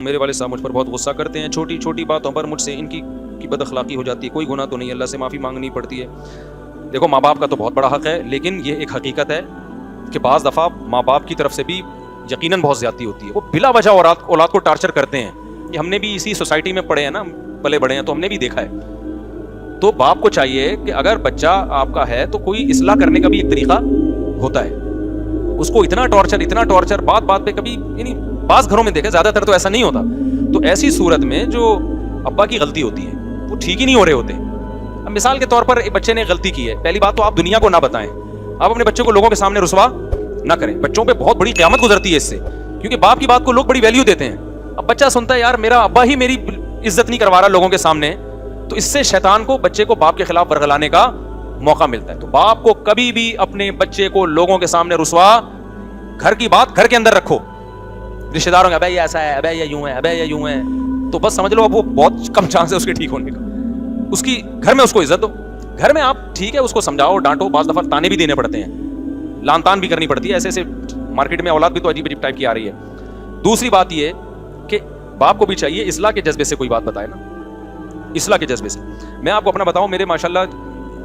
میرے والد صاحب مجھ پر بہت غصہ کرتے ہیں، چھوٹی چھوٹی باتوں پر مجھ سے ان کی بد اخلاقی ہو جاتی ہے، کوئی گناہ تو نہیں، اللہ سے معافی مانگنی پڑتی ہے۔ دیکھو ماں باپ کا تو بہت بڑا حق ہے، لیکن یہ ایک حقیقت ہے کہ بعض دفعہ ماں باپ کی طرف سے بھی یقیناً بہت زیادتی ہوتی ہے، وہ بلا وجہ اولاد کو ٹارچر کرتے ہیں۔ یہ ہم نے بھی اسی سوسائٹی میں پڑھے ہیں نا، پلے بڑے ہیں، تو ہم نے بھی دیکھا ہے۔ تو باپ کو چاہیے کہ اگر بچہ آپ کا ہے تو کوئی اصلاح کرنے کا بھی ایک طریقہ ہوتا ہے، اس کو اتنا ٹارچر بات بات پہ کبھی، یعنی بعض گھروں میں دیکھیں، زیادہ تر تو ایسا نہیں ہوتا، تو ایسی صورت میں جو ابا کی غلطی ہوتی ہے وہ ٹھیک ہی نہیں ہو رہے ہوتے۔ اب مثال کے طور پر ایک بچے نے غلطی کی ہے، پہلی بات تو آپ دنیا کو نہ بتائیں، آپ اپنے بچے کو لوگوں کے سامنے رسوا نہ کریں، بچوں پہ بہت بڑی قیامت گزرتی ہے اس سے، کیونکہ باپ کی بات کو لوگ بڑی ویلیو دیتے ہیں۔ اب بچہ سنتا ہے یار میرا ابا ہی میری عزت نہیں کروا رہا لوگوں کے سامنے، تو اس سے شیطان کو بچے کو باپ کے خلاف ورغلانے کا موقع ملتا ہے۔ تو باپ کو کبھی بھی اپنے بچے کو لوگوں کے سامنے رسوا، گھر کی بات گھر کے اندر رکھو، رشتہ داروں کا ابے یہ ایسا ہے، ابے یہ یوں ہے، ابے یہ یوں ہے، تو بس سمجھ لو اب وہ بہت کم چانس ہے اس کے ٹھیک ہونے کا۔ اس کی گھر میں اس کو عزت دو، گھر میں آپ ٹھیک ہے اس کو سمجھاؤ ڈانٹو، بعض دفعہ تانے بھی دینے پڑتے ہیں، لان تان بھی کرنی پڑتی ہے، ایسے ایسے مارکیٹ میں اولاد بھی تو عجیب عجیب ٹائپ کی آ رہی ہے۔ دوسری بات یہ کہ باپ کو بھی چاہیے اصلاح کے جذبے سے کوئی بات بتائے نا، اصلاح کے جذبے سے۔ میں آپ کو اپنا بتاؤں، میرے ماشاءاللہ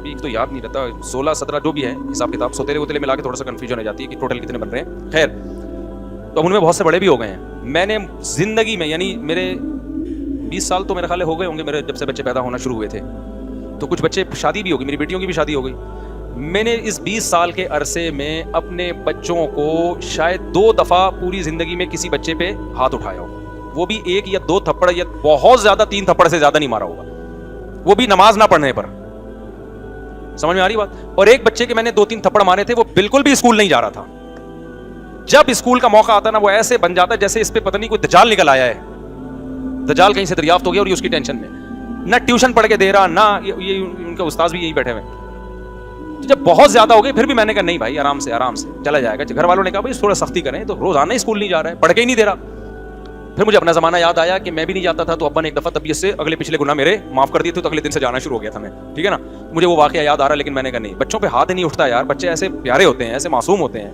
ایک تو یاد نہیں رہتا، 16 17 جو بھی ہے حساب کتاب، سوتےلے وتیلے ملا کے تھوڑا سا کنفیوژن ہو جاتی ہے کہ ٹوٹل کتنے بن رہے ہیں، خیر تو ان میں بہت سے بڑے بھی ہو گئے ہیں۔ میں نے زندگی میں، یعنی میرے 20 سال تو میرے خیال ہو گئے ہوں گے میرے جب سے بچے پیدا ہونا شروع ہوئے تھے، تو کچھ بچے شادی بھی ہوگی، میری بیٹیوں کی بھی شادی ہو گئی۔ میں نے اس 20 سال کے عرصے میں اپنے بچوں کو شاید 2 دفعہ پوری زندگی میں کسی بچے پہ ہاتھ اٹھایا ہوگا، وہ بھی 1 یا 2 تھپڑ، یا بہت زیادہ 3 تھپڑ سے زیادہ نہیں مارا ہوگا، وہ بھی نماز نہ پڑھنے پر۔ سمجھ میں آ رہی بات؟ اور ایک بچے کے میں نے 2-3 تھپڑ مارے تھے، وہ بالکل بھی اسکول نہیں جا رہا تھا، جب اسکول کا موقع آتا نا وہ ایسے بن جاتا ہے جیسے اس پہ پتہ نہیں کوئی دجال نکل آیا ہے، دجال کہیں سے دریافت ہو گیا اور یہ اس کی ٹینشن میں، نہ ٹیوشن پڑھ کے دے رہا، نہ یہ ان کے استاذ بھی یہیں بیٹھے ہوئے۔ جب بہت زیادہ ہو گئے پھر بھی میں نے کہا نہیں بھائی آرام سے چلا جائے گا۔ گھر والوں نے کہا بھائی تھوڑا سختی کریں، تو روزانہ اسکول نہیں جا رہا ہے، پڑھ کے ہی نہیں دے رہا۔ پھر مجھے اپنا زمانہ یاد آیا کہ میں بھی نہیں جاتا تھا، تو ابا نے ایک دفعہ طبیعت سے اگلے پچھلے گناہ میرے معاف کر دیے تھے، تو اگلے دن سے جانا شروع ہو گیا تھا میں، ٹھیک ہے نا۔ مجھے وہ واقعہ یاد آ رہا ہے، لیکن میں نے کہا نہیں، بچوں پہ ہاتھ نہیں اٹھتا یار، بچے ایسے پیارے ہوتے ہیں، ایسے معصوم ہوتے ہیں،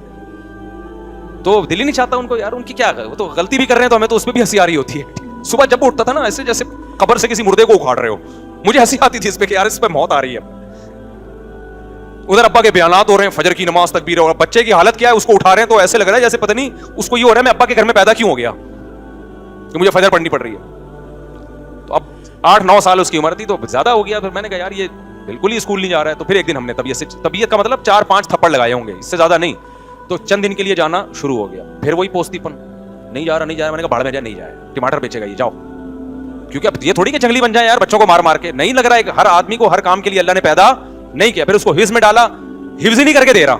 تو دل ہی نہیں چاہتا ان کو یار، ان کی کیا، وہ تو غلطی بھی کر رہے ہیں تو ہمیں تو اس پہ بھی ہنسی آ رہی ہوتی ہے۔ صبح جب اٹھتا تھا نا ایسے جیسے قبر سے کسی مردے کو اکھاڑ رہے ہو، مجھے ہنسی آتی تھی اس پہ کہ یار اس پہ موت آ رہی ہے۔ ادھر ابا کے بیانات ہو رہے ہیں، فجر کی نماز تکبیر، اور بچے کی حالت کیا ہے، اس کو اٹھا رہے ہیں تو ایسے لگ رہا ہے جیسے پتہ نہیں اس کو یہ ہو رہا ہے میں ابا کے گھر میں پیدا کیوں ہو گیا کہ مجھے فجر پڑھنی پڑ رہی ہے۔ تو اب 8-9 سال اس کی عمر تھی، تو زیادہ ہو گیا۔ پھر میں نے کہا یار یہ بالکل ہی اسکول نہیں جا رہا ہے، تو پھر ایک دن ہم نے طبیعت کا مطلب 4-5 تھپڑ لگائے ہوں گے، اس سے زیادہ نہیں، تو چند دن کے لیے جانا شروع ہو گیا۔ پھر وہی پوستی پن، نہیں جا رہا میں نے کہا بھاڑ میں جائے، نہیں جائے، ٹماٹر بیچے گا یہ، جاؤ، کیونکہ اب یہ تھوڑی کہ جنگلی بن جائے یار بچوں کو مار مار کے، نہیں لگ رہا ہے ہر آدمی کو ہر کام کے لیے اللہ نے پیدا نہیں کیا۔ پھر اس کو حفظ میں ڈالا، حفظ ہی نہیں کر کے دے رہا۔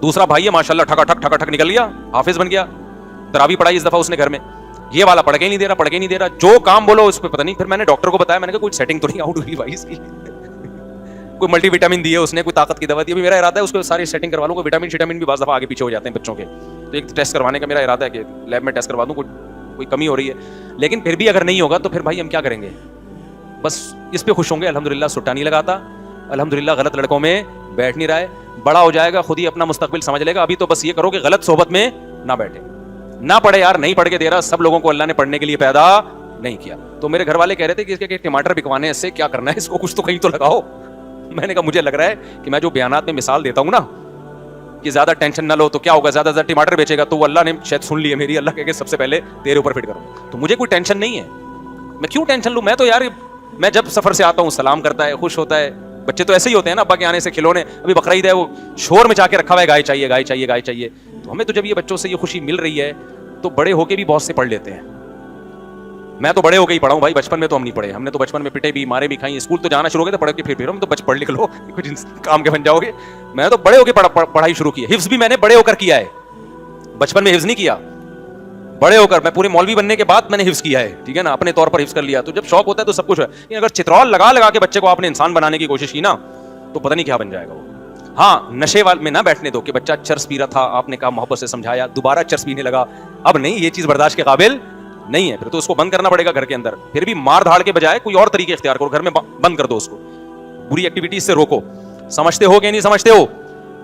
دوسرا بھائی ہے ماشاءاللہ، ٹھکا ٹھک نکل گیا، حافظ بن گیا، تراویح پڑھائی اس دفعہ اس نے گھر میں، یہ والا پڑھ کے نہیں دے رہا، جو کام بولو اس پہ پتہ نہیں۔ پھر میں نے ڈاکٹر کو بتایا، میں نے کہا کوئی سیٹنگ تو نہیں آؤٹ ہوئی بھائی اس کی، کوئی ملٹی وٹامن دی ہے اس نے، کوئی طاقت کی دوا دی ہے۔ میرا ارادہ ہے اس کو ساری سیٹنگ کروا لوں، کوئی وٹامن بھی بعض دفعہ آگے پیچھے ہو جاتے ہیں بچوں کے، تو ایک ٹیسٹ کروانے کا میرا ارادہ ہے کہ لیب میں ٹیسٹ کروا دوں، کوئی کمی ہو رہی ہے۔ لیکن پھر بھی اگر نہیں ہوگا تو پھر بھائی ہم کیا کریں گے، بس اس پہ خوش ہوں گے، الحمدللہ سٹا نہیں لگاتا، الحمدللہ غلط لڑکوں میں بیٹھ نہیں رہا ہے، بڑا ہو جائے گا خود ہی اپنا مستقبل سمجھ لے گا۔ ابھی تو بس یہ کرو کہ غلط صحبت میں نہ بیٹھے، نہ پڑھے یار، نہیں پڑھ کے دے رہا، سب لوگوں کو اللہ نے پڑھنے کے لیے پیدا نہیں کیا۔ تو میرے گھر والے کہہ رہے تھے کہ اس کے ٹماٹر بکوانے ہیں، اس سے کیا کرنا ہے، اس کو کچھ تو کہیں تو لگاؤ۔ میں نے کہا مجھے لگ رہا ہے کہ میں جو بیانات میں مثال دیتا ہوں نا کہ زیادہ ٹینشن نہ لو، تو کیا ہوگا، زیادہ ٹماٹر بیچے گا، تو وہ اللہ نے شاید سن لی ہے میری، اللہ کہے کہ سب سے پہلے تیرے اوپر فٹ کروں، تو مجھے کوئی ٹینشن نہیں ہے، میں کیوں ٹینشن لوں؟ میں تو یار میں جب سفر سے آتا ہوں سلام کرتا ہے، خوش ہوتا ہے۔ بچے تو ایسے ہی ہوتے ہیں نا، ابا کے آنے سے کھلونے، ابھی بقرعید ہے وہ شور مچا کے رکھا ہوا ہے، گائے چاہیے۔ تو ہمیں تو جب یہ بچوں سے یہ خوشی مل رہی ہے تو بڑے ہو کے بھی بہت سے پڑھ لیتے ہیں۔ میں تو بڑے ہو کے ہی پڑھا ہوں بھائی، بچپن میں تو ہم نہیں پڑھے، ہم نے تو بچپن میں پٹے بھی، مارے بھی کھائیں، اسکول تو جانا شروع ہو گیا تو پڑھ کے پھر ہم تو پڑھ لکھ لو، کچھ کام کے بن جاؤ گے۔ میں تو بڑے ہو کے پڑھائی شروع کی ہے، حفظ بھی میں نے بڑے ہو کر کیا ہے، بچپن میں حفظ نہیں کیا، بڑے ہو کر میں پورے مولوی بننے کے بعد میں نے حفظ کیا ہے، ٹھیک ہے نا، اپنے طور پر حفظ کر لیا۔ تو جب شوق ہوتا ہے تو سب کچھ ہے، اگر چترول لگا کے بچے کو آپ نے انسان بنانے کی کوشش کی نا تو پتہ نہیں کیا بن جائے گا وہ۔ ہاں نشے والے میں نہ بیٹھنے دو کہ بچہ چرس پی رہا تھا، آپ نے کہا محبت سے سمجھایا، دوبارہ چرس پینے لگا، اب نہیں، یہ چیز برداشت کے قابل نہیں ہے، پھر تو اس کو بند کرنا پڑے گا گھر کے اندر۔ پھر بھی مار دھاڑ کے بجائے کوئی اور طریقے اختیار کرو، گھر میں بند کر دو اس کو، بری ایکٹیویٹیز سے روکو۔ سمجھتے ہو کہ نہیں سمجھتے ہو؟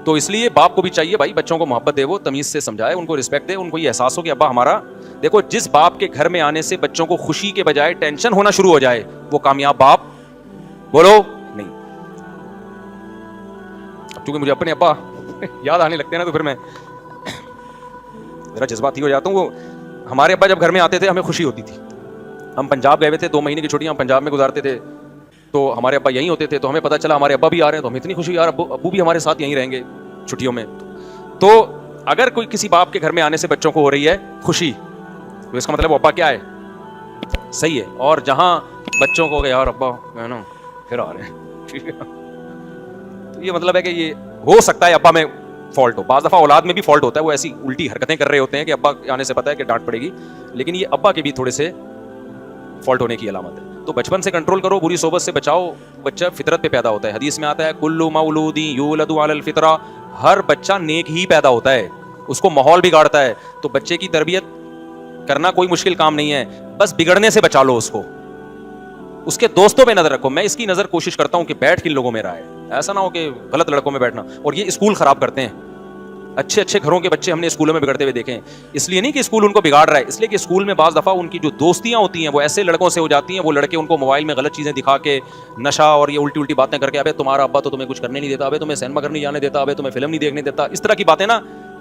تو اس لیے باپ کو بھی چاہیے بھائی بچوں کو محبت دے, وہ تمیز سے سمجھائے, ان کو رسپیکٹ دے, ان کو یہ احساس ہو کہ ابا ہمارا. دیکھو جس باپ کے گھر میں آنے سے بچوں کو خوشی کے بجائے ٹینشن ہونا شروع ہو جائے وہ کامیاب باپ بولو نہیں. چونکہ مجھے اپنے ابا یاد آنے لگتے ہیں نا تو پھر میں ذرا جذباتی ہو جاتا ہوں. وہ ہمارے ابا جب گھر میں آتے تھے ہمیں خوشی ہوتی تھی. ہم پنجاب گئے ہوئے تھے, 2 مہینے کی چھٹیاں ہم پنجاب میں گزارتے تھے, تو ہمارے ابا یہیں ہوتے تھے, تو ہمیں پتہ چلا ہمارے ابا بھی آ رہے ہیں تو ہمیں اتنی خوشی, یار ابو بھی ہمارے ساتھ یہیں رہیں گے چھٹیوں میں. تو اگر کوئی کسی باپ کے گھر میں آنے سے بچوں کو ہو رہی ہے خوشی تو اس کا مطلب ابا کیا ہے, صحیح ہے. اور جہاں بچوں کو یار ابا ہے نا پھر آ رہے ہیں تو یہ مطلب ہے کہ یہ ہو سکتا ہے ابا میں فالٹ ہو. بعض دفعہ اولاد میں بھی فالٹ ہوتا ہے, وہ ایسی الٹی حرکتیں کر رہے ہوتے ہیں کہ ابا آنے سے پتہ ہے کہ ڈانٹ پڑے گی, لیکن یہ ابا کے بھی تھوڑے سے فالٹ ہونے کی علامت ہے. تو بچپن سے کنٹرول کرو, بری صحبت سے بچاؤ. بچہ فطرت پہ پیدا ہوتا ہے, حدیث میں آتا ہے کل مولود یولد علی الفطرہ, ہر بچہ نیک ہی پیدا ہوتا ہے, اس کو ماحول بگاڑتا ہے. تو بچے کی تربیت کرنا کوئی مشکل کام نہیں ہے, بس بگڑنے سے بچا لو اس کو. اس کے دوستوں پہ نظر رکھو. میں اس کی نظر کوشش کرتا ہوں کہ بیٹھ کن لوگوں میں رہا ہے, ایسا نہ ہو کہ غلط لڑکوں میں بیٹھنا. اور یہ اسکول خراب کرتے ہیں, اچھے اچھے گھروں کے بچے ہم نے اسکولوں میں بگڑتے ہوئے دیکھے ہیں. اس لیے نہیں کہ اسکول ان کو بگاڑ رہا ہے, اس لیے کہ اسکول میں بعض دفعہ ان کی جو دوستیاں ہوتی ہیں وہ ایسے لڑکوں سے ہو جاتی ہیں, وہ لڑکے ان کو موبائل میں غلط چیزیں دکھا کے, نشہ اور یہ الٹی باتیں کر کے, ابے تمہارا ابا تو تمہیں کچھ کرنے نہیں دیتا, ابے تمہیں سینما کرنے جانے دیتا, ابے تمہیں فلم نہیں دیکھنے دیتا. اس طرح کی باتیں نا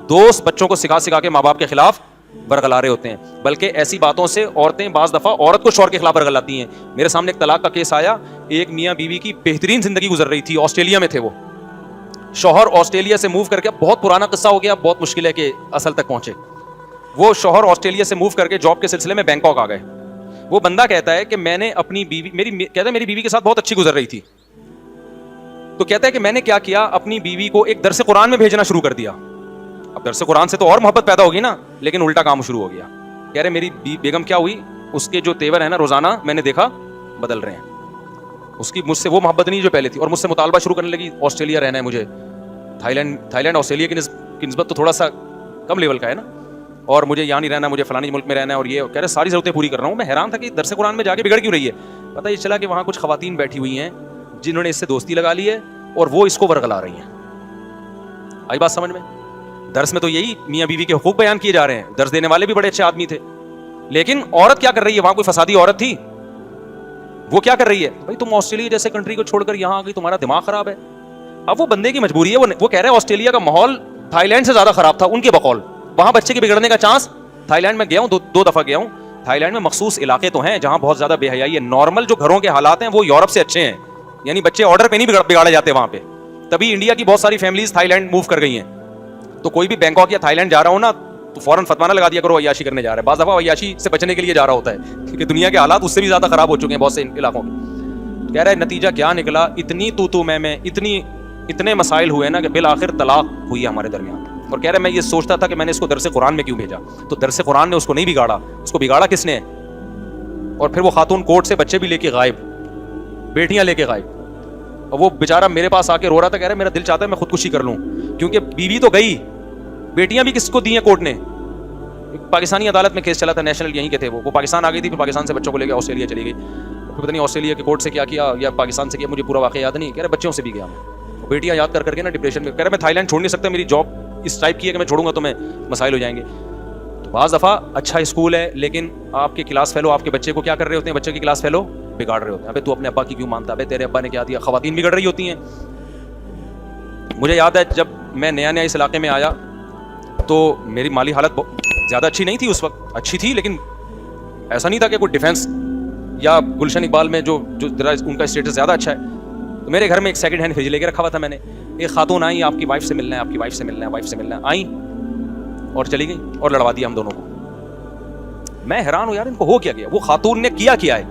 دوست بچوں کو سکھا کے ماں باپ کے خلاف برگلا رہے ہوتے ہیں. بلکہ ایسی باتوں سے عورتیں بعض دفعہ عورت کو شوہر کے خلاف برگلاتی ہیں. میرے سامنے ایک طلاق کا کیس آیا, ایک میاں بیوی کی بہترین زندگی گزر رہی تھی, آسٹریلیا میں تھے وہ. شوہر آسٹریلیا سے موو کر کے, بہت پرانا قصہ ہو گیا, بہت مشکل ہے کہ اصل تک پہنچے. وہ شوہر آسٹریلیا سے موو کر کے جاب کے سلسلے میں بینکاک آ گئے. وہ بندہ کہتا ہے کہ میں نے اپنی بیوی, میری بیوی کے ساتھ بہت اچھی گزر رہی تھی, تو کہتا ہے کہ میں نے کیا کیا, اپنی بیوی کو ایک درس قرآن میں بھیجنا شروع کر دیا. اب درس قرآن سے تو اور محبت پیدا ہوگی نا, لیکن الٹا کام شروع ہو گیا. کہہ رہے میری بیگم کیا ہوئی, اس کے جو تیور ہے نا روزانہ میں نے دیکھا بدل رہے ہیں. اس کی مجھ سے وہ محبت نہیں جو پہلے تھی, اور مجھ سے مطالبہ شروع کرنے لگی آسٹریلیا رہنا ہے مجھے. تھائی لینڈ آسٹریلیا کی نسبت تو تھوڑا سا کم لیول کا ہے نا, اور مجھے یہاں نہیں رہنا, مجھے فلانی ملک میں رہنا ہے, اور یہ کہہ رہے ساری ضرورتیں پوری کر رہا ہوں. میں حیران تھا کہ درس قرآن میں جا کے بگڑ کیوں رہی ہے. پتہ یہ چلا کہ وہاں کچھ خواتین بیٹھی ہوئی ہیں جنہوں نے اس سے دوستی لگا لی ہے اور وہ اس کو ورگلا رہی ہیں. آئی بات سمجھ میں؟ درس میں تو یہی میاں بیوی کے حقوق بیان کیے جا رہے ہیں, درس دینے والے بھی بڑے اچھے آدمی تھے, لیکن عورت کیا کر رہی ہے, وہاں کوئی فسادی عورت تھی, وہ کیا کر رہی ہے, بھائی تم آسٹریلیا جیسے کنٹری کو چھوڑ کر یہاں آ گئی, تمہارا دماغ خراب ہے. اب وہ بندے کی مجبوری ہے, وہ کہہ رہے ہیں آسٹریلیا کا ماحول تھائی لینڈ سے زیادہ خراب تھا ان کے بقول. وہاں بچے کے بگڑنے کا چانس, تھائی لینڈ میں گیا ہوں, 2 دفعہ گیا ہوں. تھائی لینڈ میں مخصوص علاقے تو ہیں جہاں بہت زیادہ بے حیائی ہے. نارمل جو گھروں کے حالات ہیں وہ یورپ سے اچھے ہیں, یعنی بچے آرڈر پہ نہیں بگاڑے جاتے وہاں پہ. تبھی انڈیا کی بہت ساری فیملیز تھائی لینڈ موو کر گئی ہیں. تو کوئی بھی بینکاک یا تھائی لینڈ جا رہا ہو نا تو فوراً فتوا نہ لگا دیا کرو عیاشی کرنے جا رہا ہے. بعض دفعہ عیاشی سے بچنے کے لیے جا رہا ہوتا ہے, کیونکہ دنیا کے حالات اس سے بھی زیادہ خراب ہو چکے ہیں بہت سے علاقوں میں. کہہ رہا ہے نتیجہ کیا نکلا, اتنی تو میں اتنے مسائل ہوئے نا کہ بالآخر طلاق ہوئی ہے ہمارے درمیان. اور کہہ رہا ہے میں یہ سوچتا تھا کہ میں نے اس کو درس قرآن میں کیوں بھیجا, تو درس قرآن نے اس کو نہیں بگاڑا, اس کو بگاڑا کس نے. اور پھر وہ خاتون کورٹ سے بچے بھی لے کے غائب, بیٹیاں لے کے غائب. اور وہ بیچارہ میرے پاس آ کے رو رہا تھا, کہہ رہا میرا دل چاہتا ہے میں خودکشی کر لوں, کیونکہ بیوی تو گئی, بیٹیاں بھی کس کو دی ہیں کورٹ نے. پاکستانی عدالت میں کیس چلا تھا, نیشنل یہیں کے تھے, وہ پاکستان آ گئی تھی, پھر پاکستان سے بچوں کو لے کے آسٹریلیا چلی گئی. پتہ نہیں آسٹریلیا کے کورٹ سے کیا یا پاکستان سے کیا, مجھے پورا واقعہ یاد نہیں. کہہ رہے بچوں سے بھی گیا میں, بیٹیاں یاد کر کے نا ڈپریشن میں. کہہ رہے میں تھائی لینڈ چھوڑ نہیں سکتا, میری جاب اس ٹائپ کی ہے کہ میں چھوڑوں گا تو میں مسائل ہو جائیں گے. تو بعض دفعہ اچھا اسکول ہے, لیکن آپ کے کلاس فیلو آپ کے بچے کو کیا کر رہے ہوتے ہیں, بچے کی کلاس فیلو بگاڑ رہے ہوتے ہیں. ابے تو اپنے ابا کی کیوں مانتا, ابے تیرے ابا نے کیا دیا. خواتین بگڑ رہی ہوتی ہیں. مجھے یاد ہے جب میں نیا اس علاقے میں آیا تو میری مالی حالت زیادہ اچھی نہیں تھی اس وقت, اچھی تھی لیکن ایسا نہیں تھا کہ کوئی ڈیفینس یا گلشن اقبال میں جو ان کا اسٹیٹس زیادہ اچھا ہے. تو میرے گھر میں ایک سیکنڈ ہینڈ فریج لے کے رکھا ہوا تھا میں نے. ایک خاتون آئی, آپ کی وائف سے ملنا ہے, آپ کی وائف سے ملنا ہے, وائف سے ملنا ہے, آئیں اور چلی گئی اور لڑوا دیا ہم دونوں کو. میں حیران ہوں یار ان کو ہو کیا گیا. وہ خاتون نے کیا ہے,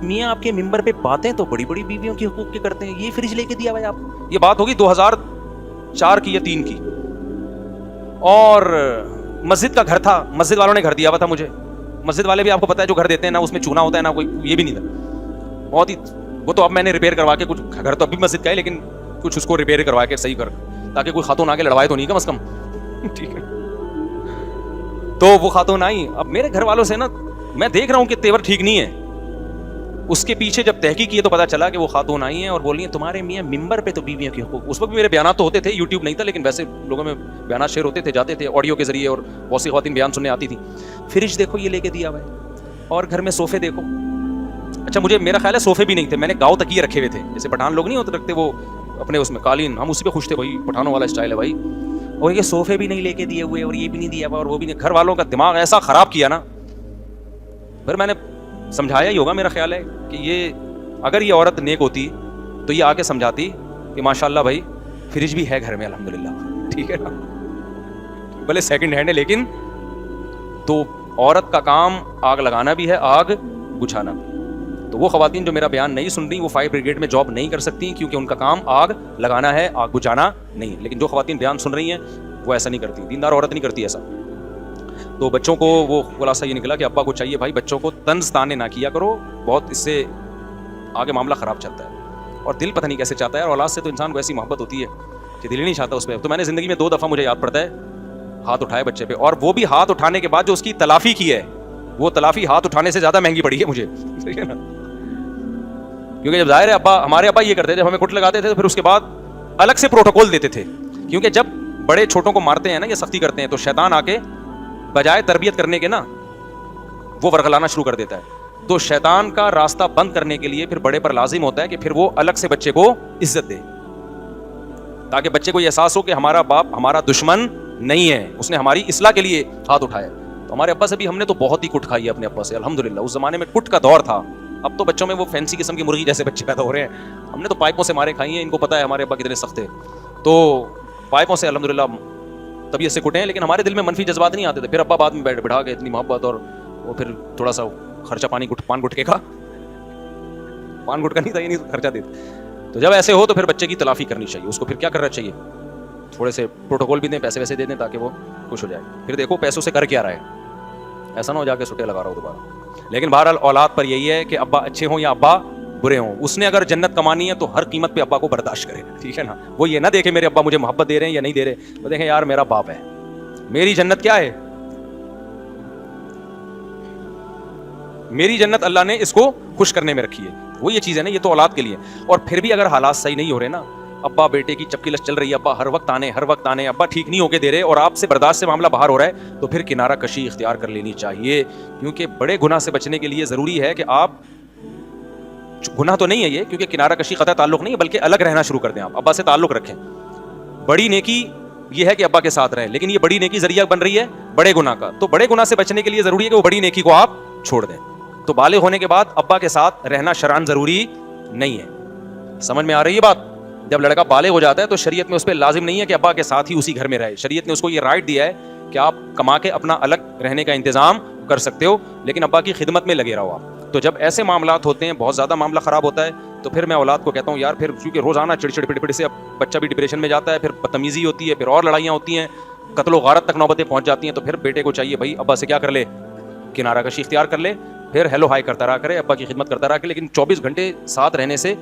میاں آپ کے ممبر پہ باتیں تو بڑی بڑی بیویوں کے حقوق کی کرتے ہیں, یہ فریج لے کے دیا بھائی آپ. یہ بات ہوگی 2004 کی یا 3 کی, اور مسجد کا گھر تھا, مسجد والوں نے گھر دیا ہوا تھا مجھے. مسجد والے بھی آپ کو پتا ہے جو گھر دیتے ہیں نا اس میں چونا ہوتا ہے نا, کوئی یہ بھی نہیں تھا بہت ہی. وہ تو اب میں نے ریپیئر کروا کے, کچھ گھر تو ابھی مسجد کا ہے لیکن کچھ اس کو ریپیئر کروا کے صحیح کر, تاکہ کوئی خاتون آگے لڑوائے تو نہیں کم از کم, ٹھیک ہے. تو وہ خاتون آئی. اب میرے گھر والوں سے نا میں دیکھ رہا ہوں کہ تیور ٹھیک نہیں ہے, اس کے پیچھے جب تحقیق کی تو پتا چلا کہ وہ خاتون آئی ہیں اور بول رہی ہیں تمہارے میاں ممبر پہ تو بیویوں کے حقوق. اس وقت میرے بیانات تو ہوتے تھے, یوٹیوب نہیں تھا, لیکن ویسے لوگوں میں بیانات شیئر ہوتے تھے, جاتے تھے آڈیو کے ذریعے, اور بہت سی خواتین بیان سننے آتی تھیں. فریج دیکھو یہ لے کے دیا ہوا ہے, اور گھر میں صوفے دیکھو. اچھا مجھے میرا خیال ہے صوفے بھی نہیں تھے, میں نے گاؤں تکیے رکھے ہوئے تھے, جیسے پٹھان لوگ نہیں ہوتے رکھتے وہ اپنے اس میں قالین, ہم اسی پہ خوش تھے بھائی, پٹھانوں والا اسٹائل ہے بھائی. اور یہ صوفے بھی نہیں لے کے دیے ہوئے, اور یہ بھی نہیں دیا ہوا, اور وہ بھی نہیں. گھر والوں کا دماغ ایسا خراب کیا نا. پھر میں نے سمجھایا ہی ہوگا, میرا خیال ہے کہ یہ اگر یہ عورت نیک ہوتی تو یہ آ کے سمجھاتی کہ ماشاءاللہ بھائی فریج بھی ہے گھر میں الحمدللہ, ٹھیک ہے نا, بھلے سیکنڈ ہینڈ ہے, لیکن تو عورت کا کام آگ لگانا بھی ہے, آگ بجھانا بھی. تو وہ خواتین جو میرا بیان نہیں سن رہی وہ فائر بریگیڈ میں جاب نہیں کر سکتی, کیونکہ ان کا کام آگ لگانا ہے, آگ بجھانا نہیں. لیکن جو خواتین بیان سن رہی ہیں وہ ایسا نہیں کرتی, دیندار عورت نہیں کرتی ایسا. تو بچوں کو وہ خلاصہ یہ نکلا کہ ابا کو چاہیے بھائی بچوں کو طنز تانے نہ کیا کرو, بہت اس سے آگے معاملہ خراب چلتا ہے. اور دل پتہ نہیں کیسے چاہتا ہے, اور اولاد سے تو انسان کو ایسی محبت ہوتی ہے کہ دل ہی نہیں چاہتا اس پہ. تو میں نے زندگی میں 2 دفعہ مجھے یاد پڑتا ہے ہاتھ اٹھائے بچے پہ, اور وہ بھی ہاتھ اٹھانے کے بعد جو اس کی تلافی کی ہے, وہ تلافی ہاتھ اٹھانے سے زیادہ مہنگی پڑی ہے مجھے, ٹھیک ہے نا. کیونکہ جب ظاہر ہے ہمارے ابا یہ کرتے تھے, جب ہمیں کٹ لگاتے تھے تو پھر اس کے بعد الگ سے پروٹوکول دیتے تھے, کیونکہ جب بڑے چھوٹوں کو مارتے ہیں نا یا سختی کرتے ہیں تو شیطان آ کے بجائے تربیت کرنے کے نا وہ ورغلانا شروع کر دیتا ہے. تو شیطان کا راستہ بند کرنے کے لیے پھر بڑے پر لازم ہوتا ہے کہ پھر وہ الگ سے بچے کو عزت دے, تاکہ بچے کو یہ احساس ہو کہ ہمارا باپ ہمارا دشمن نہیں ہے, اس نے ہماری اصلاح کے لیے ہاتھ اٹھایا. تو ہمارے ابا سے بھی ہم نے تو بہت ہی کٹ کھائی ہے اپنے ابا سے الحمدللہ. اس زمانے میں کٹ کا دور تھا, اب تو بچوں میں وہ فینسی قسم کی مرغی جیسے بچے پیدا ہو رہے ہیں. ہم نے تو پائپوں سے مارے کھائی ہیں, ان کو پتا ہے ہمارے ابا کتنے سخت تھے, تو پائپوں سے الحمدللہ طبیعت سے کٹے ہیں, لیکن ہمارے دل میں منفی جذبات نہیں آتے تھے. پھر ابا بعد میں بڑھا کے اتنی محبت, اور وہ پھر تھوڑا سا خرچہ پان گٹکے کا, پان گٹکا نہیں تھا, یہ نہیں خرچہ دیتے. تو جب ایسے ہو تو پھر بچے کی تلافی کرنی چاہیے, اس کو پھر کیا کرنا چاہیے, تھوڑے سے پروٹوکول بھی دیں, پیسے ویسے دے دیں تاکہ وہ خوش ہو جائے. پھر دیکھو پیسوں سے کر کیا رہا ہے, ایسا نہ ہو جا کے سٹے لگا رہا ہو دوبارہ. لیکن بہرحال اولاد پر یہی ہے کہ ابا اچھے ہوں یا ابا برے ہوں, اس نے اگر جنت کمانی ہے تو ہر قیمت پہ ابا کو برداشت کرے, ٹھیک ہے نا. وہ یہ نہ دیکھے میرے ابا مجھے محبت دے رہے ہیں یا نہیں دے رہے, وہ دیکھیں یار میرا باپ ہے, میری جنت کیا ہے, میری جنت اللہ نے اس کو خوش کرنے میں رکھی ہے. وہ یہ چیز ہے نا, یہ تو اولاد کے لیے. اور پھر بھی اگر حالات صحیح نہیں ہو رہے نا, ابا بیٹے کی چپکلش چل رہی ہے, ابا ہر وقت آنے, ابا ٹھیک نہیں ہو کے دے رہے, اور آپ سے برداشت سے معاملہ باہر ہو رہا ہے, تو پھر کنارہ کشی اختیار کر لینی چاہیے. کیونکہ بڑے گناہ سے بچنے کے لیے ضروری ہے کہ آپ, گناہ تو نہیں ہے یہ, کیونکہ کنارہ کشی قطع تعلق نہیں ہے, بلکہ الگ رہنا شروع کر دیں, آپ ابا سے تعلق رکھیں. بڑی نیکی یہ ہے کہ ابا کے ساتھ رہیں, لیکن یہ بڑی نیکی ذریعہ بن رہی ہے بڑے گناہ کا. تو بڑے گناہ سے بچنے کے لیے ضروری ہے کہ وہ بڑی نیکی کو آپ چھوڑ دیں. تو بالغ ہونے کے بعد ابا کے ساتھ رہنا شرعاً ضروری نہیں ہے. سمجھ میں آ رہی ہے بات؟ جب لڑکا بالغ ہو جاتا ہے تو شریعت میں اس پہ لازم نہیں ہے کہ ابا کے ساتھ ہی اسی گھر میں رہے. شریعت نے اس کو یہ رائٹ دیا ہے کہ آپ کما کے اپنا الگ رہنے کا انتظام کر سکتے ہو, لیکن ابا کی خدمت میں لگے رہو آپ. تو جب ایسے معاملات ہوتے ہیں, بہت زیادہ معاملہ خراب ہوتا ہے, تو پھر میں اولاد کو کہتا ہوں یار پھر کیونکہ روزانہ چڑچڑ پڑ سے اب بچہ بھی ڈپریشن میں جاتا ہے, پھر بدتمیزی ہوتی ہے, پھر اور لڑائیاں ہوتی ہیں, قتل و غارت تک نوبتیں پہنچ جاتی ہیں. تو پھر بیٹے کو چاہیے بھائی ابا سے کیا کر لے, کنارہ کشی اختیار کر لے, پھر ہیلو ہائی کرتا رہا کرے, ابا کی خدمت کرتا رہا کرے. لیکن 24 گھنٹے ساتھ رہنے سے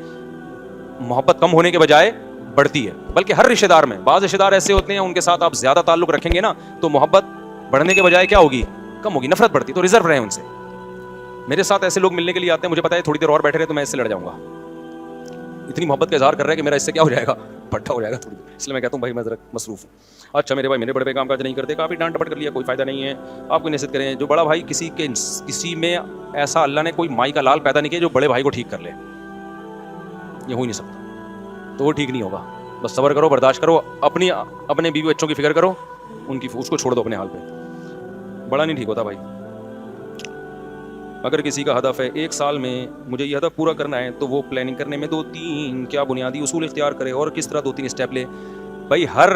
محبت کم ہونے کے بجائے بڑھتی ہے. بلکہ ہر رشتہ دار میں, بعض رشتہ دار ایسے ہوتے ہیں ان کے ساتھ آپ زیادہ تعلق رکھیں گے نا تو محبت بڑھنے کے بجائے کیا ہوگی, کم ہوگی, نفرت بڑھتی. تو ریزرو رہیں ان سے. میرے ساتھ ایسے لوگ ملنے کے لیے آتے ہیں, مجھے پتا ہے تھوڑی دیر اور بیٹھے رہے تو میں اس سے لڑ جاؤں گا, اتنی محبت کا اظہار کر رہا ہے کہ میرا اس سے کیا ہو جائے گا, پٹھا ہو جائے گا تھوڑی. اس لیے میں کہتا ہوں بھائی میں ذرا مصروف ہوں. اچھا میرے بھائی میرے بڑے کام کاج نہیں کرتے, کافی ڈانٹ ڈپٹ کر لیا, کوئی فائدہ نہیں ہے, آپ کو نصیحت کریں. جو بڑا بھائی کسی میں ایسا اللہ نے کوئی مائی کا لال پیدا نہیں کیا جو بڑے بھائی کو ٹھیک کر لے, یہ ہو ہی نہیں سکتا. تو وہ ٹھیک نہیں ہوگا. بس صبر کرو, برداشت کرو, اپنے بیوی بچوں کی فکر کرو, اس کو چھوڑ دو اپنے حال پہ. بڑا نہیں ٹھیک ہوتا بھائی. اگر کسی کا ہدف ہے 1 سال میں مجھے یہ ہدف پورا کرنا ہے, تو وہ پلاننگ کرنے میں 2-3 کیا بنیادی اصول اختیار کرے, اور کس طرح 2-3 اسٹیپ لے. بھائی ہر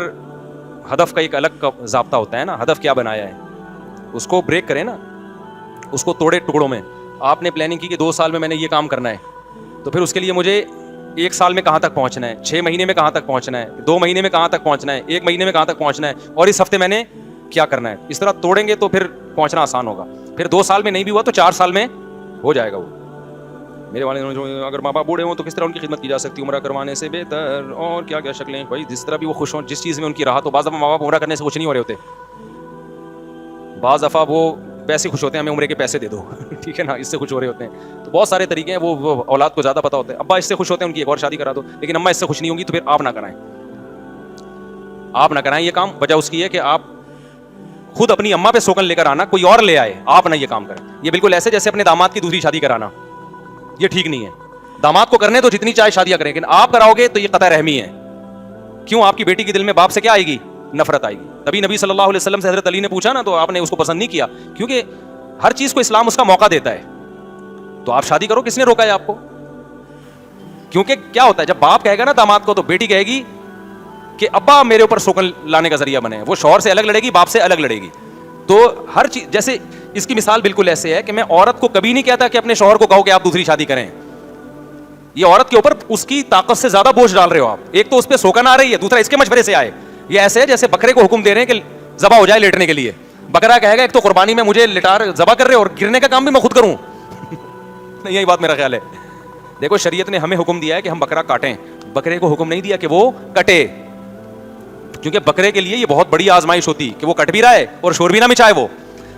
ہدف کا ایک الگ ضابطہ ہوتا ہے نا, ہدف کیا بنایا ہے اس کو بریک کریں نا, اس کو توڑے ٹکڑوں میں. آپ نے پلاننگ کی کہ 2 سال میں نے یہ کام کرنا ہے, تو پھر اس کے لیے مجھے 1 سال میں کہاں تک پہنچنا ہے, 6 مہینے میں کہاں تک پہنچنا ہے, 2 مہینے میں کہاں تک پہنچنا ہے, 1 مہینے میں کہاں تک پہنچنا ہے, اور اس ہفتے میں نے کیا کرنا ہے. اس طرح توڑیں گے تو پھر پہنچنا آسان ہوگا. پھر 2 سال میں نہیں بھی ہوا تو 4 سال میں ہو جائے گا. وہ میرے والد جو اگر ماں باپ بوڑھے ہوں تو کس طرح ان کی خدمت کی جا سکتی ہے, عمرہ کروانے سے بہتر, اور کیا کیا شکلیں. بھائی جس طرح بھی وہ خوش ہوں, جس چیز میں ان کی راحت ہو. بعض دفعہ ماں باپ عمرہ کرنے سے خوش نہیں ہو رہے ہوتے, بعض دفعہ وہ ویسے خوش ہوتے ہیں ہمیں عمرے کے پیسے دے دو ٹھیک ہے نا, اس سے خوش ہو رہے ہوتے ہیں. تو بہت سارے طریقے ہیں, وہ اولاد کو زیادہ پتہ ہوتا ہے. ابا اس سے خوش ہوتے ہیں ان کی ایک اور شادی کرا دو, لیکن اماں اس سے خوش نہیں ہوں گی تو پھر آپ نہ کرائیں, آپ نہ کرائیں یہ کام. وجہ اس کی ہے کہ آپ خود اپنی اماں پہ سوکن لے کر آنا, کوئی اور لے آئے, آپ نہ یہ کام کریں. یہ بالکل ایسے جیسے اپنے داماد کی دوسری شادی کرانا, یہ ٹھیک نہیں ہے. داماد کو کرنے تو جتنی چاہے شادیاں کریں, لیکن آپ کراؤ گے تو یہ قطع رحمی ہے. کیوں؟ آپ کی بیٹی کے دل میں باپ سے کیا آئے گی؟ نفرت آئے گی. تبھی نبی صلی اللہ علیہ وسلم سے حضرت علی نے پوچھا نا, تو آپ نے اس کو پسند نہیں کیا, کیونکہ ہر چیز کو اسلام اس کا موقع دیتا ہے. تو آپ شادی کرو, کس نے روکا ہے آپ کو؟ کیونکہ کیا ہوتا ہے جب باپ کہے گا نا داماد کو, تو بیٹی کہے گی کہ ابا میرے اوپر سوکن لانے کا ذریعہ بنے. وہ شوہر سے الگ لڑے گی, باپ سے الگ لڑے گی. تو ہر چیز, جیسے اس کی مثال بالکل ایسے ہے کہ میں عورت کو کبھی نہیں کہتا کہ اپنے شوہر کو کہو کہ آپ دوسری شادی کریں. یہ عورت کے اوپر اس کی طاقت سے زیادہ بوجھ ڈال رہے ہو آپ. ایک تو اس پہ سوکن آ رہی ہے, دوسرا اس کے مشورے سے آئے. یہ ایسے ہے جیسے بکرے کو حکم دے رہے ہیں کہ ذبح ہو جائے لیٹنے کے لیے. بکرا کہے گا ایک تو قربانی میں مجھے لٹار ذبح کر رہے اور گرنے کا کام بھی میں خود کروں نہیں, یہی بات میرا خیال ہے. دیکھو شریعت نے ہمیں حکم دیا ہے کہ ہم بکرا کاٹیں, بکرے کو حکم نہیں دیا کہ وہ کٹے, کیونکہ بکرے کے لیے یہ بہت بڑی آزمائش ہوتی کہ وہ کٹ بھی رہا ہے اور شور بھی نہ مچائے وہ.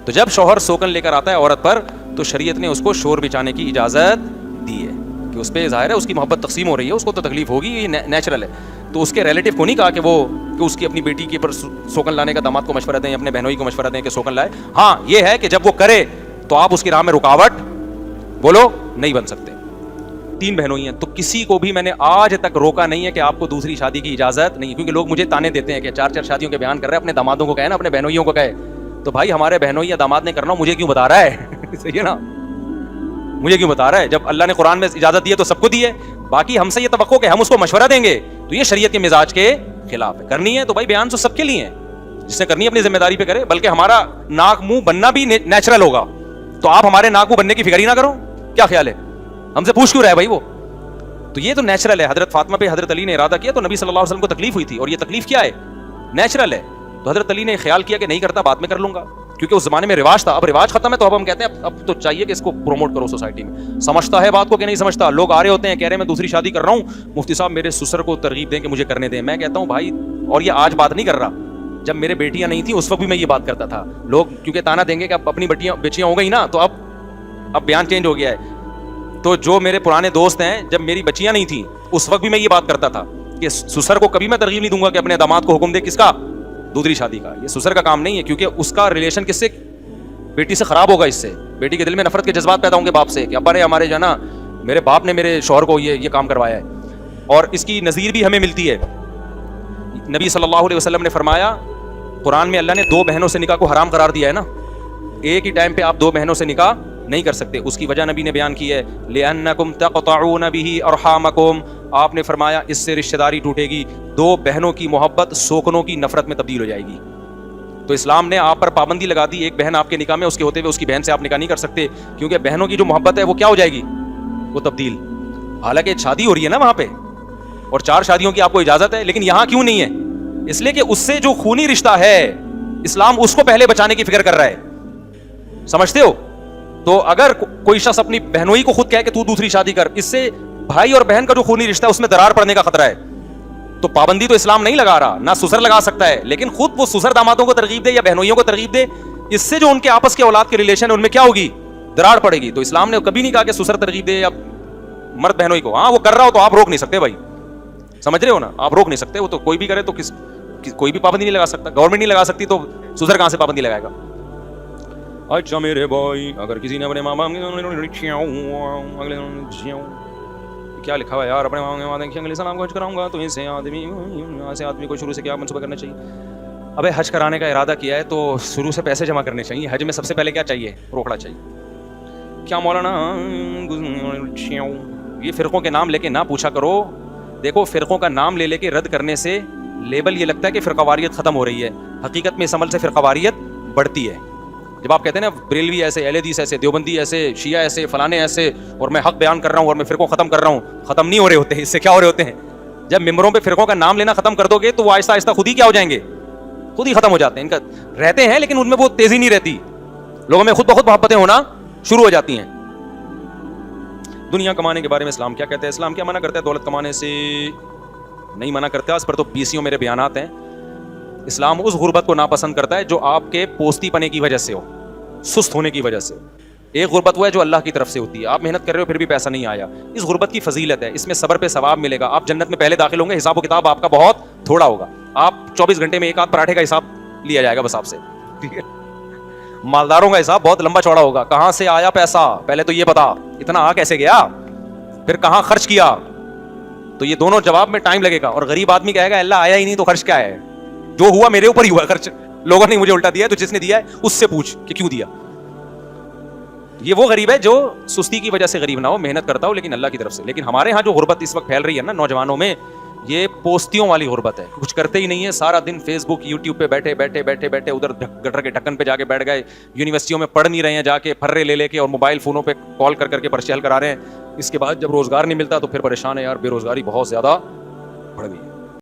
تو جب شوہر سوکن لے کر آتا ہے عورت پر, تو شریعت نے اس کو شور بچانے کی اجازت دی ہے کہ اس پہ ظاہر ہے اس کی محبت تقسیم ہو رہی ہے, اس کو تو تکلیف ہوگی, یہ نیچرل ہے. تو اس کے ریلیٹیو کو نہیں کہا کہ اس کی اپنی بیٹی کے اوپر سوکن لانے کا داماد کو مشورہ دیں, اپنے بہنوئی کو مشورہ دیں کہ سوکن لائے. ہاں یہ ہے کہ جب وہ کرے تو آپ اس کی راہ میں رکاوٹ بولو نہیں بن سکتے. 3 بہنوئی ہیں, تو کسی کو بھی میں نے آج تک روکا نہیں ہے کہ آپ کو دوسری شادی کی اجازت نہیں, کیونکہ لوگ مجھے تانے دیتے ہیں کہ 4 شادیوں کے بیان کر رہے ہیں, اپنے دامادوں کو کہے نا, اپنے بہنوئیوں کو کہے. تو بھائی ہمارے بہنوئی یا داماد نے کرنا, مجھے کیوں بتا رہا ہے صحیح ہے نا, مجھے کیوں بتا رہا ہے؟ جب اللہ نے قرآن میں اجازت دی ہے تو سب کو دی ہے. باقی ہم سے یہ توقع کہ ہم اس کو مشورہ دیں گے تو یہ شریعت کے مزاج کے خلاف ہے. کرنی ہے تو بھائی بیان تو سب کے لیے ہے, جس نے کرنی ہے اپنی ذمہ داری پہ کرے. بلکہ ہمارا ناک منہ بننا بھی نیچرل ہوگا, تو آپ ہمارے ناک منہ بننے کی فکر ہی نہ کرو. کیا خیال ہے؟ ہم سے پوچھ کیوں رہا ہے بھائی وہ؟ تو یہ تو نیچرل ہے. حضرت فاطمہ پہ حضرت علی نے ارادہ کیا تو نبی صلی اللہ علیہ وسلم کو تکلیف ہوئی تھی, اور یہ تکلیف کیا ہے؟ نیچرل ہے. تو حضرت علی نے خیال کیا کہ نہیں کرتا, بعد میں کر لوں گا, کیونکہ اس زمانے میں رواج تھا. اب رواج ختم ہے تو اب ہم کہتے ہیں اب تو چاہیے کہ اس کو پروموٹ کرو سوسائٹی میں. سمجھتا ہے بات کو کہ نہیں سمجھتا. لوگ آ رہے ہوتے ہیں کہہ رہے ہیں میں دوسری شادی کر رہا ہوں, مفتی صاحب میرے سسر کو ترغیب دیں کہ مجھے کرنے دیں. میں کہتا ہوں بھائی, اور یہ آج بات نہیں کر رہا, جب میرے بیٹیاں نہیں تھیں اس وقت بھی میں یہ بات کرتا تھا. لوگ کیونکہ تانا دیں گے کہ اب اپنی بچیاں ہو گئی نا, تو اب بیان چینج ہو گیا ہے. تو جو میرے پرانے دوست ہیں, جب میری بچیاں نہیں تھیں اس وقت بھی میں یہ بات کرتا تھا کہ سسر کو کبھی میں ترغیب نہیں دوں گا کہ اپنے داماد کو حکم دے کس کا؟ دوسری شادی کا. یہ سسر کا کام نہیں ہے, کیونکہ اس کا ریلیشن کس سے؟ بیٹی سے خراب ہوگا. اس سے بیٹی کے دل میں نفرت کے جذبات پیدا ہوں گے باپ سے کہ ابا نے ہمارے جو ہے نا, میرے باپ نے میرے شوہر کو یہ کام کروایا ہے. اور اس کی نظیر بھی ہمیں ملتی ہے. نبی صلی اللہ علیہ وسلم نے فرمایا, قرآن میں اللہ نے 2 بہنوں سے نکاح کو حرام قرار دیا ہے نا, ایک ہی ٹائم پہ آپ 2 بہنوں سے نکاح نہیں کر سکتے. اس کی وجہ نبی نے بیان کی ہے, لِأَنَّكُمْ تَقْطَعُونَ بِهِ أَرْحَامَكُمْ, آپ نے فرمایا اس سے رشتہ داری ٹوٹے گی. 2 بہنوں کی محبت سوکنوں کی نفرت میں تبدیل ہو جائے گی. تو اسلام نے آپ پر پابندی لگا دی, ایک بہن آپ کے نکاح میں, اس کے ہوتے ہوئے اس کی بہن سے آپ نکاح نہیں کر سکتے, کیونکہ بہنوں کی جو محبت ہے وہ کیا ہو جائے گی؟ وہ تبدیل. حالانکہ شادی ہو رہی ہے نا وہاں پہ, اور 4 شادیوں کی آپ کو اجازت ہے, لیکن یہاں کیوں نہیں ہے؟ اس لیے کہ اس سے جو خونی رشتہ ہے اسلام اس کو پہلے بچانے کی فکر کر رہا ہے. سمجھتے ہو؟ تو اگر کوئی شخص اپنی بہنوئی کو خود کہے کہ تو دوسری شادی کر, اس سے بھائی اور بہن کا جو خونی رشتہ ہے اس میں درار پڑنے کا خطرہ ہے. تو پابندی تو اسلام نہیں لگا رہا, نہ سسر لگا سکتا ہے, لیکن خود وہ سسر دامادوں کو ترغیب دے یا بہنوئیوں کو ترغیب دے, اس سے جو ان کے آپس کے اولاد کے ریلیشن ہے ان میں کیا ہوگی؟ دراڑ پڑے گی. تو اسلام نے کبھی نہیں کہا کہ سسر ترغیب دے یا مرد بہنوئی کو. ہاں وہ کر رہا ہو تو آپ روک نہیں سکتے بھائی, سمجھ رہے ہو نا, آپ روک نہیں سکتے. وہ تو کوئی بھی کرے تو کوئی بھی پابندی نہیں لگا سکتا, گورنمنٹ نہیں لگا سکتی, تو سسر کہاں سے پابندی لگائے گا؟ اچھا میرے بھائی, اگر کسی نے اپنے ماں باپ کیا لکھا ہوا ہے یار, اپنے ماں باپ علیہ السلام کو حج کراؤں گا, تو اسے آدمی کو شروع سے کیا منصوبہ کرنا چاہیے؟ ابے حج کرانے کا ارادہ کیا ہے تو شروع سے پیسے جمع کرنے چاہیے. حج میں سب سے پہلے کیا چاہیے؟ روکڑا چاہیے. کیا مولانا یہ فرقوں کے نام لے کے نہ پوچھا کرو. دیکھو فرقوں کا نام لے کے رد کرنے سے لیبل یہ لگتا ہے کہ فرقہ واریت ختم ہو رہی ہے. حقیقت میں اس عمل سے فرقہ واریت بڑھتی ہے. جب آپ کہتے ہیں نا بریلوی ایسے, اہل حدیث ایسے, دیوبندی ایسے, شیعہ ایسے, فلانے ایسے, اور میں حق بیان کر رہا ہوں اور میں فرقوں ختم کر رہا ہوں, ختم نہیں ہو رہے ہوتے. اس سے کیا ہو رہے ہوتے ہیں؟ جب ممبروں پہ فرقوں کا نام لینا ختم کر دو گے تو وہ آہستہ آہستہ خود ہی کیا ہو جائیں گے؟ خود ہی ختم ہو جاتے ہیں. ان کا رہتے ہیں لیکن ان میں وہ تیزی نہیں رہتی, لوگوں میں خود بخود محبتیں ہونا شروع ہو جاتی ہیں. دنیا کمانے کے بارے میں اسلام کیا کہتا ہے؟ اسلام کیا منع کرتا ہے؟ دولت کمانے سے نہیں منع کرتا, اس پر تو 20 میرے بیانات ہیں. اسلام اس غربت کو ناپسند کرتا ہے جو آپ کے پوستی پنے کی وجہ سے ہو. سست ہونے کی وجہ سے. ایک غربت وہ ہے جو اللہ کی طرف سے ہوتی ہے, آپ محنت کر رہے ہو پھر بھی پیسہ نہیں آیا, اس غربت کی فضیلت ہے, اس میں صبر پہ ثواب ملے گا, آپ جنت میں پہلے داخل ہوں گے, حساب و کتاب آپ کا بہت تھوڑا ہوگا, آپ 24 گھنٹے میں ایک آدھ پراٹھے کا حساب لیا جائے گا بس آپ سے, ٹھیک ہے. مالداروں کا حساب بہت لمبا چوڑا ہوگا, کہاں سے آیا پیسہ پہلے تو یہ بتا, اتنا آ کیسے گیا, پھر کہاں خرچ کیا, تو یہ دونوں جواب میں ٹائم لگے گا. اور غریب آدمی کہے گا اللہ آیا ہی نہیں تو خرچ کیا ہے, جو ہوا میرے اوپر ہی ہوا خرچ, لوگوں نے مجھے الٹا دیا ہے, تو جس نے دیا ہے اس سے پوچھ کہ کیوں دیا. یہ وہ غریب ہے جو سستی کی وجہ سے غریب نہ ہو, محنت کرتا ہو لیکن اللہ کی طرف سے. لیکن ہمارے ہاں جو غربت اس وقت پھیل رہی ہے نا نوجوانوں میں, یہ پوستیوں والی غربت ہے, کچھ کرتے ہی نہیں ہے, سارا دن فیس بک یوٹیوب پہ بیٹھے بیٹھے بیٹھے بیٹھے ادھر گٹر کے ڈھکن پہ جا کے بیٹھ گئے, یونیورسٹیوں میں پڑھ نہیں رہے ہیں, جا کے پھرے لے لے کے اور موبائل فونوں پہ کال کر کر کے پرچے حل کرا رہے ہیں. اس کے بعد جب روزگار نہیں ملتا تو پھر پریشان ہے یار, بے روزگاری بہت زیادہ بڑھ گئی.